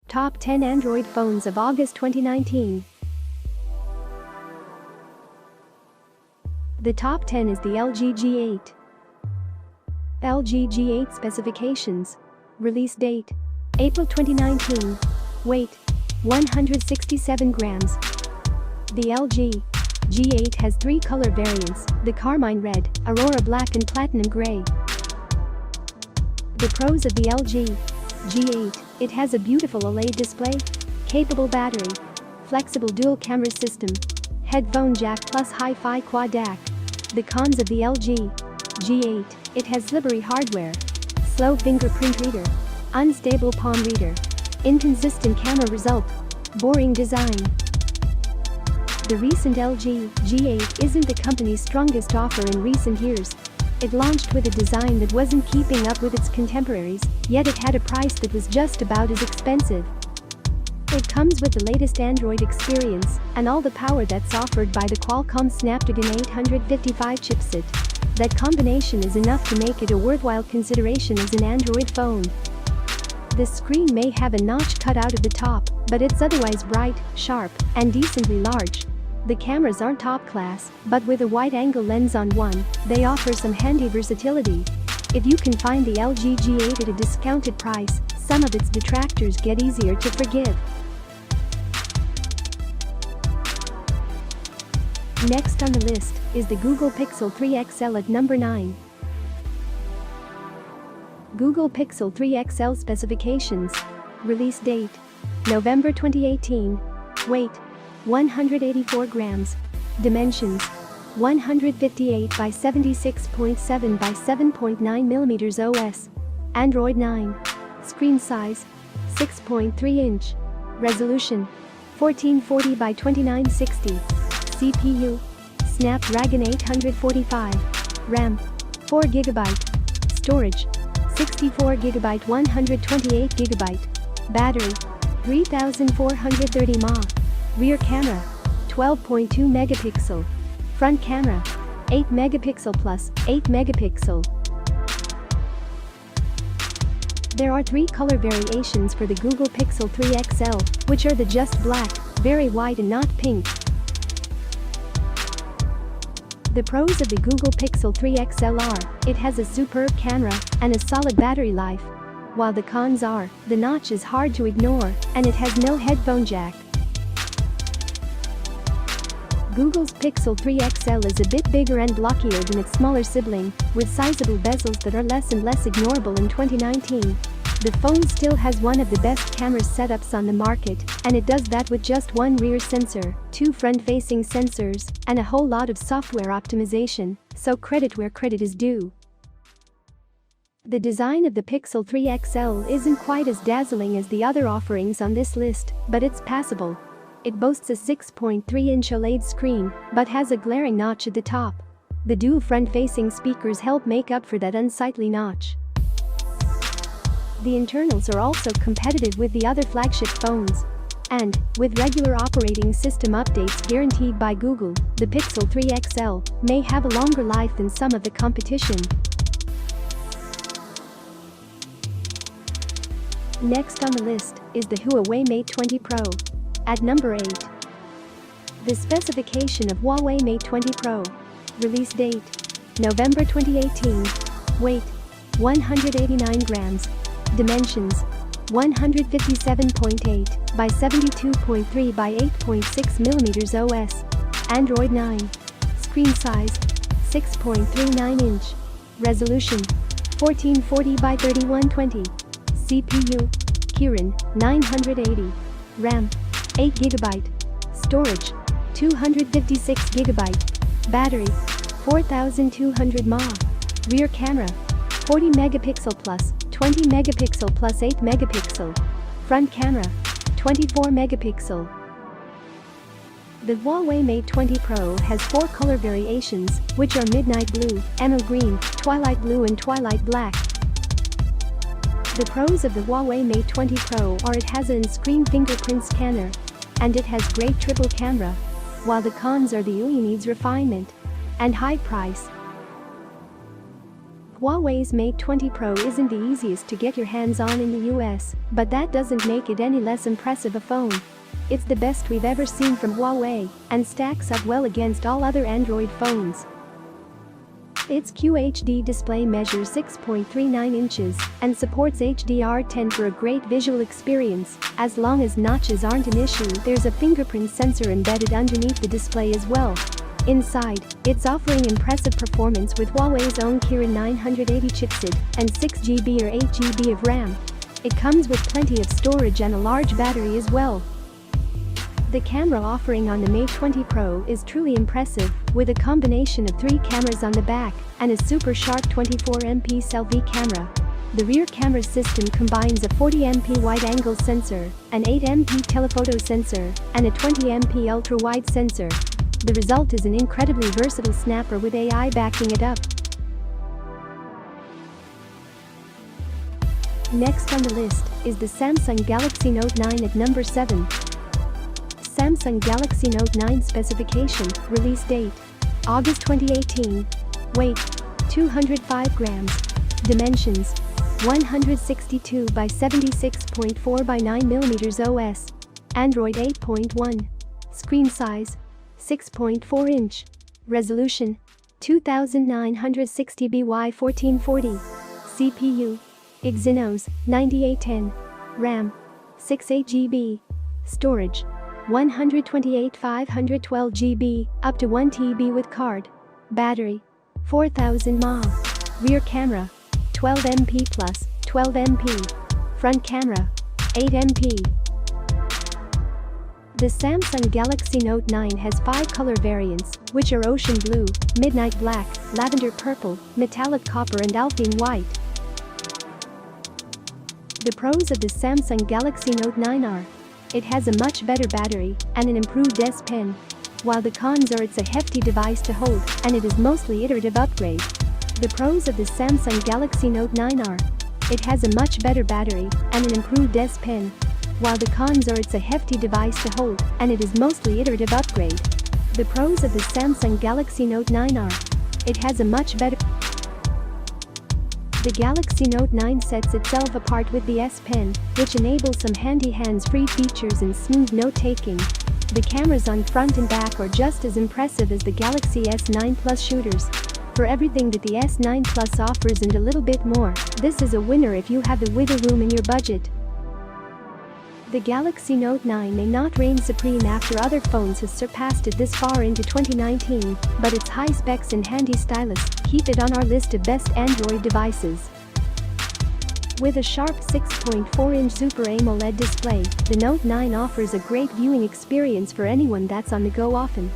Top 10 Android phones of August 2019. The top 10 is the LG G8. LG G8 specifications. Release date: April 2019. Weight: 167 grams. The LG G8 has 3 color variants: the Carmine Red, Aurora Black and Platinum Gray. The pros of the LG G8: it has a beautiful OLED display, capable battery, flexible dual camera system, headphone jack plus hi-fi quad DAC. The cons of the LG G8: it has slippery hardware, slow fingerprint reader, unstable palm reader, inconsistent camera result, boring design. The recent LG G8 isn't the company's strongest offer in recent years. It launched with a design that wasn't keeping up with its contemporaries, yet it had a price that was just about as expensive. It comes with the latest Android experience and all the power that's offered by the Qualcomm Snapdragon 855 chipset. That combination is enough to make it a worthwhile consideration as an Android phone. The screen may have a notch cut out of the top, but it's otherwise bright, sharp, and decently large. The cameras aren't top class, but with a wide-angle lens on one, they offer some handy versatility. If you can find the LG G8 at a discounted price, some of its detractors get easier to forgive. Next on the list is the Google Pixel 3 XL at number 9. Google Pixel 3 XL specifications. Release date: November 2018. Weight: 184 grams. Dimensions: 158 by 76.7 by 7.9 mm OS. Android 9. Screen size: 6.3 inch. Resolution: 1440 by 2960. CPU: Snapdragon 845. RAM: 4GB. Storage: 64GB 128GB. Battery: 3430 mAh. Rear camera: 12.2 megapixel. Front camera: 8 megapixel plus 8 megapixel. There are 3 color variations for the Google Pixel 3 XL, which are the just black, very white and not pink. The pros of the Google Pixel 3 XL are: it has a superb camera and a solid battery life. While the cons are: the notch is hard to ignore and it has no headphone jack. Google's Pixel 3 XL is a bit bigger and blockier than its smaller sibling, with sizable bezels that are less and less ignorable in 2019. The phone still has one of the best camera setups on the market, and it does that with just one rear sensor, 2 front-facing sensors, and a whole lot of software optimization, so credit where credit is due. The design of the Pixel 3 XL isn't quite as dazzling as the other offerings on this list, but it's passable. It boasts a 6.3-inch OLED screen, but has a glaring notch at the top. The dual front-facing speakers help make up for that unsightly notch. The internals are also competitive with the other flagship phones. And, with regular operating system updates guaranteed by Google, the Pixel 3 XL may have a longer life than some of the competition. Next on the list is the Huawei Mate 20 Pro. At number 8. The specification of Huawei Mate 20 Pro. Release date: November 2018. Weight: 189 grams. Dimensions: 157.8 by 72.3 by 8.6 mm OS. Android 9. Screen size: 6.39 inch. Resolution: 1440 by 3120. CPU: Kirin 980. RAM: 8GB. Storage: 256GB. Battery: 4200 mAh. Rear camera: 40 megapixel plus 20 megapixel plus 8 megapixel. Front camera: 24 megapixel. The Huawei Mate 20 Pro has 4 color variations, which are midnight blue, emerald green, twilight blue and twilight black. The pros of the Huawei Mate 20 Pro are: it has an in-screen fingerprint scanner, and it has great triple camera, while the cons are the UI needs refinement and high price. Huawei's Mate 20 Pro isn't the easiest to get your hands on in the US, but that doesn't make it any less impressive a phone. It's the best we've ever seen from Huawei and stacks up well against all other Android phones. Its QHD display measures 6.39 inches and supports HDR10 for a great visual experience. As long as notches aren't an issue, there's a fingerprint sensor embedded underneath the display as well. Inside, it's offering impressive performance with Huawei's own Kirin 980 chipset and 6GB or 8GB of RAM. It comes with plenty of storage and a large battery as well. The camera offering on the Mate 20 Pro is truly impressive, with a combination of 3 cameras on the back and a super sharp 24MP selfie camera. The rear camera system combines a 40MP wide-angle sensor, an 8MP telephoto sensor, and a 20MP ultra-wide sensor. The result is an incredibly versatile snapper with AI backing it up. Next on the list is the Samsung Galaxy Note 9 at number 7. Samsung Galaxy Note 9 specification, release date, August 2018. Weight, 205 grams. Dimensions, 162 by 76.4 by 9 mm OS. Android 8.1. Screen size, 6.4 inch. Resolution, 2960 by 1440. CPU, Exynos 9810. RAM, 68GB. Storage, 128 512GB, up to 1TB with card. Battery, 4000 mAh. Rear camera, 12MP plus, 12MP. Front camera, 8MP. The Samsung Galaxy Note 9 has 5 color variants, which are ocean blue, midnight black, lavender purple, metallic copper and alpine white. The pros of the Samsung Galaxy Note 9 are: it has a much better battery and an improved S Pen, while the cons are it's a hefty device to hold and it is mostly iterative upgrade. The pros of the Samsung Galaxy Note 9 are: it has a much better battery and an improved S Pen, while the cons are it's a hefty device to hold and it is mostly iterative upgrade. The pros of the Samsung Galaxy Note 9 are: it has a much better. The Galaxy Note 9 sets itself apart with the S Pen, which enables some handy hands-free features and smooth note-taking. The cameras on front and back are just as impressive as the Galaxy S9 Plus shooters. For everything that the S9 Plus offers and a little bit more, this is a winner if you have the wiggle room in your budget. The Galaxy Note 9 may not reign supreme after other phones has surpassed it this far into 2019, but its high specs and handy stylus keep it on our list of best Android devices. With a sharp 6.4-inch Super AMOLED display, the Note 9 offers a great viewing experience for anyone that's on the go often.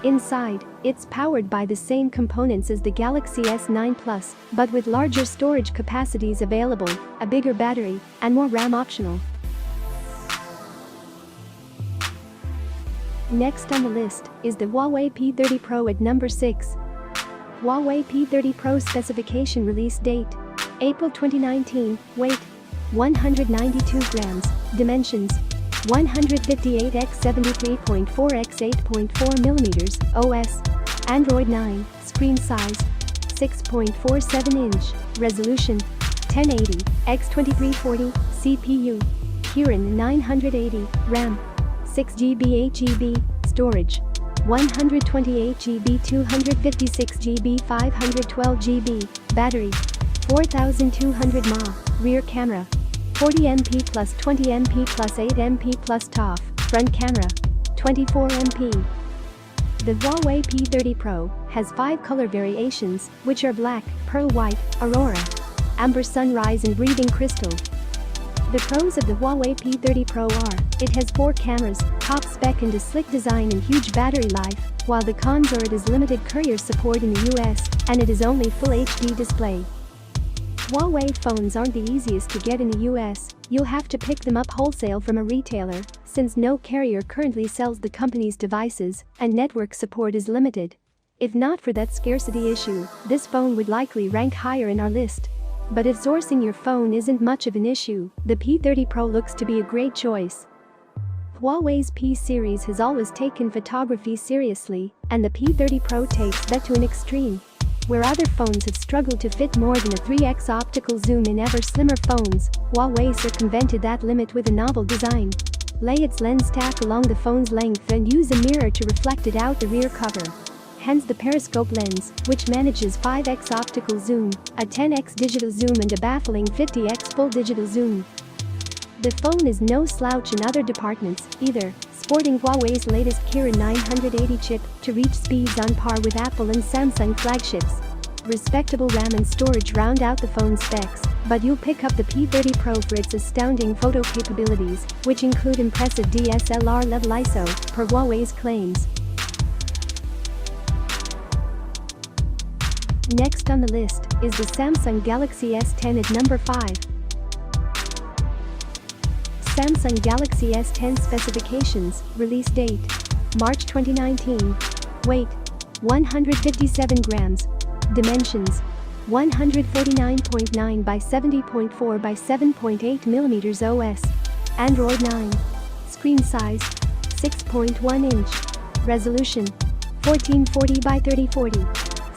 Inside, it's powered by the same components as the Galaxy S9 Plus, but with larger storage capacities available, a bigger battery, and more RAM optional. Next on the list is the Huawei P30 Pro at number 6. Huawei P30 Pro specification release date, April 2019, weight, 192 grams, dimensions, 158 x 73.4 x 8.4 mm, OS, Android 9, screen size, 6.47 inch, resolution, 1080 x 2340, CPU, Kirin 980, RAM, 6GB 8GB, storage, 128GB 256GB 512GB, battery, 4200 mAh, rear camera, 40MP plus 20MP plus 8MP plus TOF, front camera, 24MP. The Huawei P30 Pro has 5 color variations, which are black, pearl white, aurora, amber sunrise and breathing crystal. The pros of the Huawei P30 Pro are: it has 4 cameras, top spec and a slick design and huge battery life, while the cons are it has limited courier support in the US and it is only Full HD display. Huawei phones aren't the easiest to get in the US, you'll have to pick them up wholesale from a retailer, since no carrier currently sells the company's devices and network support is limited. If not for that scarcity issue, this phone would likely rank higher in our list. But if sourcing your phone isn't much of an issue, the P30 Pro looks to be a great choice. Huawei's P series has always taken photography seriously, and the P30 Pro takes that to an extreme. Where other phones have struggled to fit more than a 3x optical zoom in ever slimmer phones, Huawei circumvented that limit with a novel design. Lay its lens stack along the phone's length and use a mirror to reflect it out the rear cover. Hence the periscope lens, which manages 5x optical zoom, a 10x digital zoom and a baffling 50x full digital zoom. The phone is no slouch in other departments, either, sporting Huawei's latest Kirin 980 chip to reach speeds on par with Apple and Samsung flagships. Respectable RAM and storage round out the phone's specs, but you'll pick up the P30 Pro for its astounding photo capabilities, which include impressive DSLR-level ISO, per Huawei's claims. Next on the list is the Samsung Galaxy S10 at number 5. Samsung Galaxy S10 specifications, release date, March 2019. Weight, 157 grams. Dimensions, 149.9 by 70.4 by 7.8 mm OS. Android 9. Screen size, 6.1 inch. Resolution, 1440 by 3040.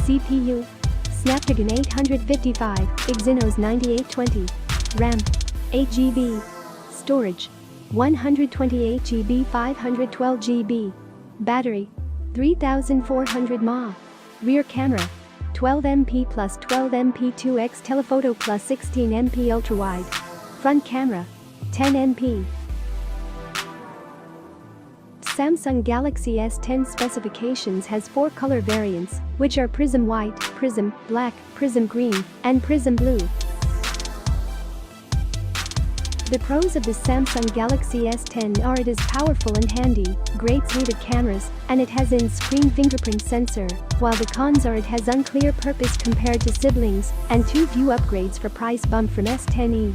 CPU, Snapdragon 855, Exynos 9820. RAM, 8 GB. Storage, 128 GB 512 GB. Battery, 3400 mAh. Rear camera, 12 MP plus 12 MP 2x telephoto plus 16 MP ultrawide. Front camera, 10 MP. Samsung Galaxy S10 specifications has 4 color variants, which are Prism White, Prism Black, Prism Green, and Prism Blue. The pros of the Samsung Galaxy S10 are it is powerful and handy, great suite of cameras, and it has in-screen fingerprint sensor, while the cons are it has unclear purpose compared to siblings, and too few upgrades for price bump from S10e.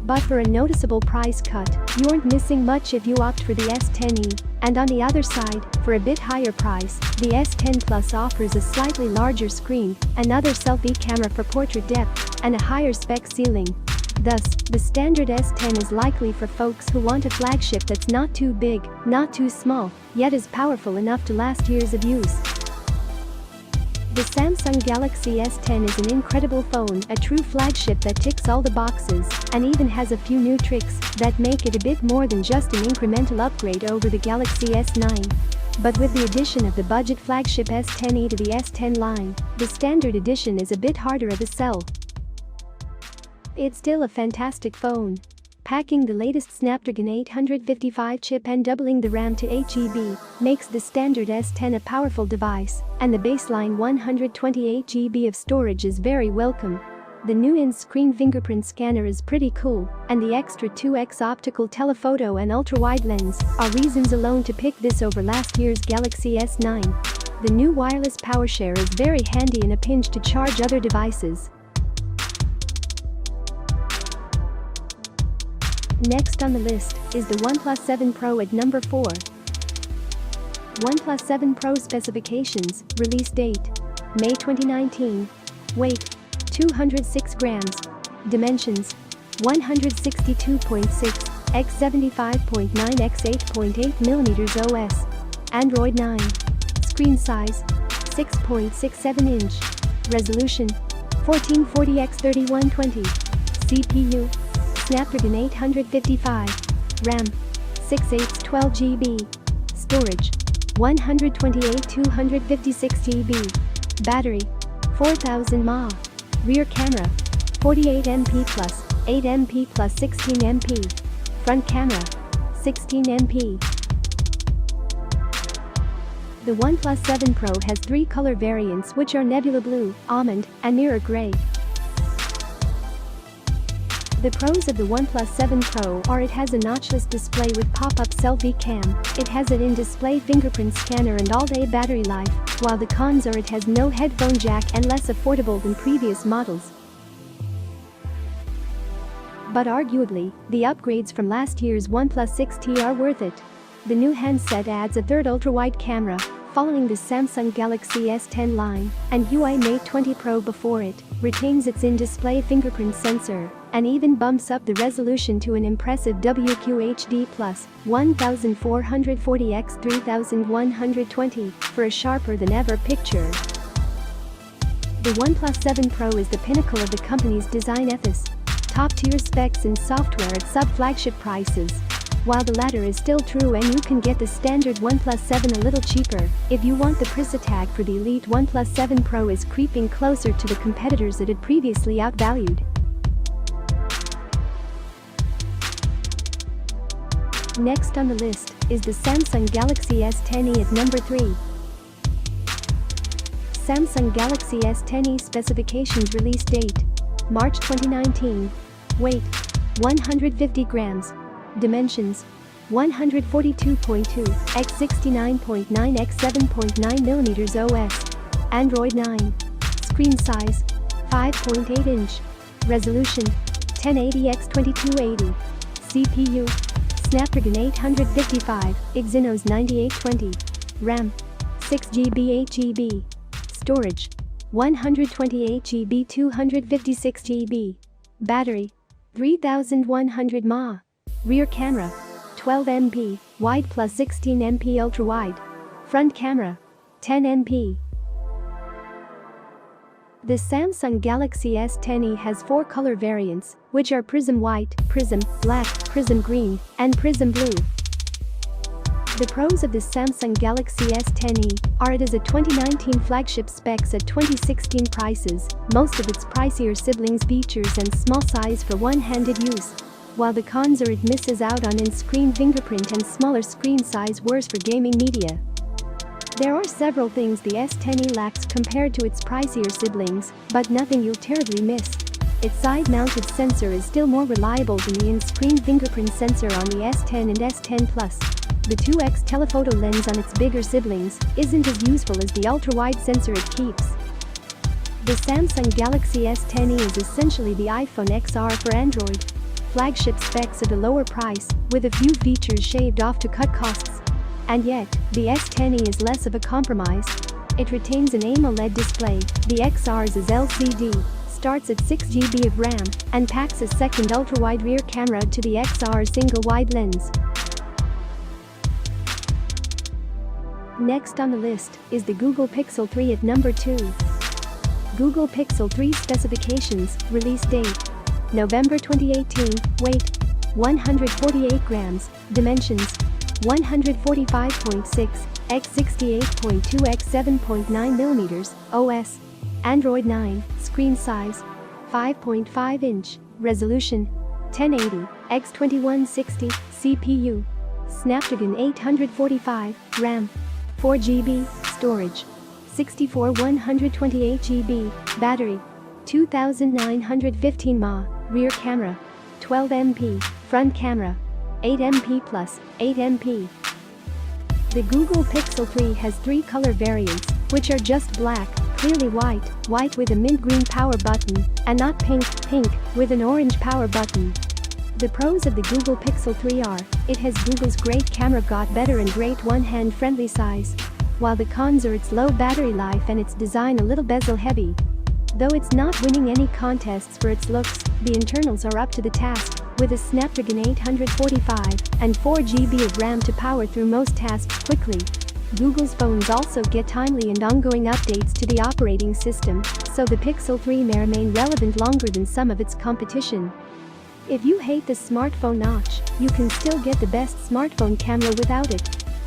But for a noticeable price cut, you aren't missing much if you opt for the S10e, and on the other side, for a bit higher price, the S10 Plus offers a slightly larger screen, another selfie camera for portrait depth, and a higher spec ceiling. Thus, the standard S10 is likely for folks who want a flagship that's not too big, not too small, yet is powerful enough to last years of use. The Samsung Galaxy S10 is an incredible phone, a true flagship that ticks all the boxes, and even has a few new tricks that make it a bit more than just an incremental upgrade over the Galaxy S9. But with the addition of the budget flagship S10e to the S10 line, the standard edition is a bit harder of a sell. It's still a fantastic phone. Packing the latest Snapdragon 855 chip and doubling the RAM to 8 GB makes the standard S10 a powerful device, and the baseline 128 GB of storage is very welcome. The new in-screen fingerprint scanner is pretty cool, and the extra 2x optical telephoto and ultra-wide lens are reasons alone to pick this over last year's Galaxy S9. The new wireless power share is very handy in a pinch to charge other devices. Next on the list is the OnePlus 7 Pro at number 4. OnePlus 7 Pro specifications, release date, May 2019. Weight, 206 grams. Dimensions, 162.6 x 75.9 x 8.8 mm OS. Android 9. Screen size, 6.67 inch. Resolution, 1440 x 3120. CPU, Snapdragon 855. RAM, 6/8 12 GB. Storage, 128 256 GB. Battery, 4000 mAh. Rear camera, 48 MP plus, 8 MP plus 16 MP. Front camera, 16 MP. The OnePlus 7 Pro has 3 color variants which are Nebula Blue, Almond, and Mirror Gray. The pros of the OnePlus 7 Pro are it has a notchless display with pop-up selfie cam, it has an in-display fingerprint scanner and all-day battery life, while the cons are it has no headphone jack and less affordable than previous models. But arguably, the upgrades from last year's OnePlus 6T are worth it. The new handset adds a third ultra-wide camera, following the Samsung Galaxy S10 line, and Huawei Mate 20 Pro before it, retains its in-display fingerprint sensor, and even bumps up the resolution to an impressive WQHD+ 1440x3120 for a sharper-than-ever picture. The OnePlus 7 Pro is the pinnacle of the company's design ethos. Top-tier specs and software at sub-flagship prices. While the latter is still true and you can get the standard OnePlus 7 a little cheaper, if you want the price tag for the elite OnePlus 7 Pro is creeping closer to the competitors it had previously outvalued. Next on the list is the Samsung Galaxy S10e at number 3. Samsung Galaxy S10e specifications release date: March 2019. Weight: 150 grams. Dimensions: 142.2 x 69.9 x 7.9 mm OS. Android 9. Screen size: 5.8 inch. Resolution: 1080 x 2280. CPU: Snapdragon 855, Exynos 9820. RAM: 6GB 8GB. Storage: 128GB 256GB. Battery: 3100 mAh. Rear camera: 12MP, wide plus 16MP ultra-wide. Front camera: 10MP. The Samsung Galaxy S10e has 4 color variants, which are Prism White, Prism Black, Prism Green, and Prism Blue. The pros of the Samsung Galaxy S10e are it is a 2019 flagship specs at 2016 prices, most of its pricier siblings features and small size for one-handed use. While the cons are it misses out on in-screen fingerprint and smaller screen size worse for gaming media. There are several things the S10e lacks compared to its pricier siblings, but nothing you'll terribly miss. Its side-mounted sensor is still more reliable than the in-screen fingerprint sensor on the S10 and S10 Plus. The 2x telephoto lens on its bigger siblings isn't as useful as the ultra-wide sensor it keeps. The Samsung Galaxy S10e is essentially the iPhone XR for Android. Flagship specs at a lower price, with a few features shaved off to cut costs. And yet, the S10e is less of a compromise. It retains an AMOLED display, the XR's is LCD, starts at 6GB of RAM, and packs a second ultra-wide rear camera to the XR's single-wide lens. Next on the list is the Google Pixel 3 at number 2. Google Pixel 3 specifications, release date: November 2018, weight: 148 grams, dimensions: 145.6 x 68.2 x 7.9 mm OS. Android 9, screen size: 5.5 inch, resolution: 1080 x 2160, CPU: Snapdragon 845, RAM: 4GB, storage: 64 128GB, battery: 2915 mAh, rear camera: 12MP, front camera: 8MP plus, 8MP. The Google Pixel 3 has 3 color variants, which are just black, clearly white, white with a mint green power button, and not pink, pink, with an orange power button. The pros of the Google Pixel 3 are, it has Google's great camera got better and great one-hand friendly size. While the cons are its low battery life and its design a little bezel heavy. Though it's not winning any contests for its looks, the internals are up to the task, with a Snapdragon 845 and 4GB of RAM to power through most tasks quickly. Google's phones also get timely and ongoing updates to the operating system, so the Pixel 3 may remain relevant longer than some of its competition. If you hate the smartphone notch, you can still get the best smartphone camera without it.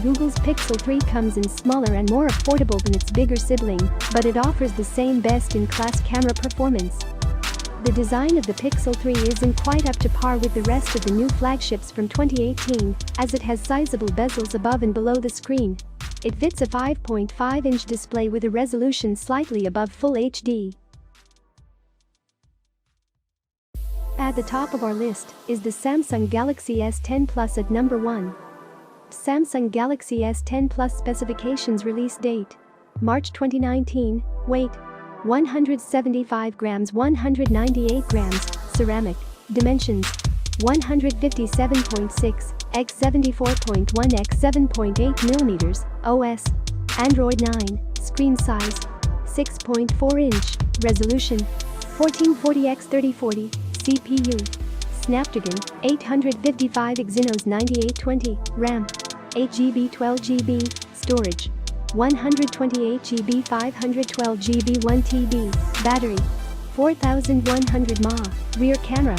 Google's Pixel 3 comes in smaller and more affordable than its bigger sibling, but it offers the same best-in-class camera performance. The design of the Pixel 3 isn't quite up to par with the rest of the new flagships from 2018, as it has sizable bezels above and below the screen. It fits a 5.5-inch display with a resolution slightly above Full HD. At the top of our list is the Samsung Galaxy S10 Plus at number 1. Samsung Galaxy S10 Plus specifications release date: March 2019, weight: 175 grams 198 grams, ceramic, dimensions: 157.6 x 74.1 x 7.8 mm OS. Android 9, screen size 6.4-inch, resolution 1440x3040, CPU Snapdragon 855 Exynos 9820, RAM 8GB 12GB, storage 128GB 512GB 1TB, battery 4100 mAh, rear camera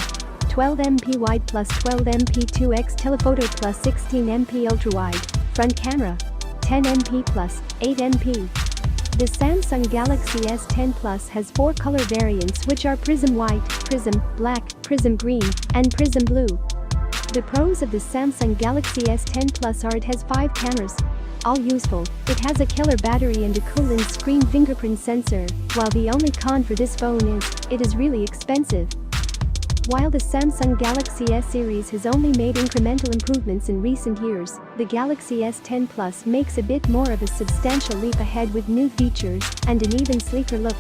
12MP wide plus 12MP 2x telephoto plus 16MP ultra-wide, front camera 10MP plus 8MP. The Samsung Galaxy S10 Plus has 4 color variants, which are Prism White, Prism Black, Prism Green, and Prism Blue. The pros of the Samsung Galaxy S10 Plus are it has 5 cameras, all useful, it has a killer battery and a cool in-screen fingerprint sensor, while the only con for this phone is, it is really expensive. While the Samsung Galaxy S series has only made incremental improvements in recent years, the Galaxy S10 Plus makes a bit more of a substantial leap ahead with new features and an even sleeker look.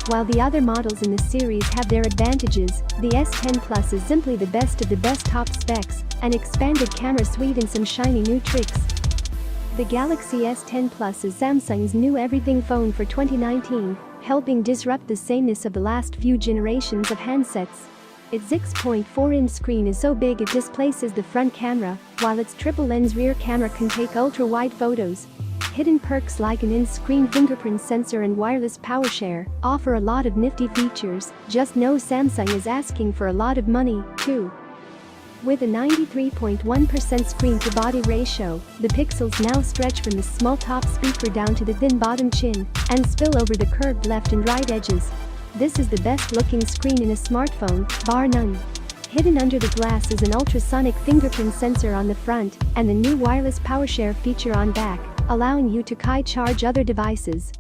While the other models in the series have their advantages, the S10 Plus is simply the best of the best top specs, an expanded camera suite and some shiny new tricks. The Galaxy S10 Plus is Samsung's new everything phone for 2019, helping disrupt the sameness of the last few generations of handsets. Its 6.4-inch screen is so big it displaces the front camera, while its triple-lens rear camera can take ultra-wide photos. Hidden perks like an in-screen fingerprint sensor and wireless power share offer a lot of nifty features, just know Samsung is asking for a lot of money, too. With a 93.1% screen-to-body ratio, the pixels now stretch from the small top speaker down to the thin bottom chin and spill over the curved left and right edges. This is the best-looking screen in a smartphone, bar none. Hidden under the glass is an ultrasonic fingerprint sensor on the front and the new wireless power share feature on back, allowing you to charge other devices.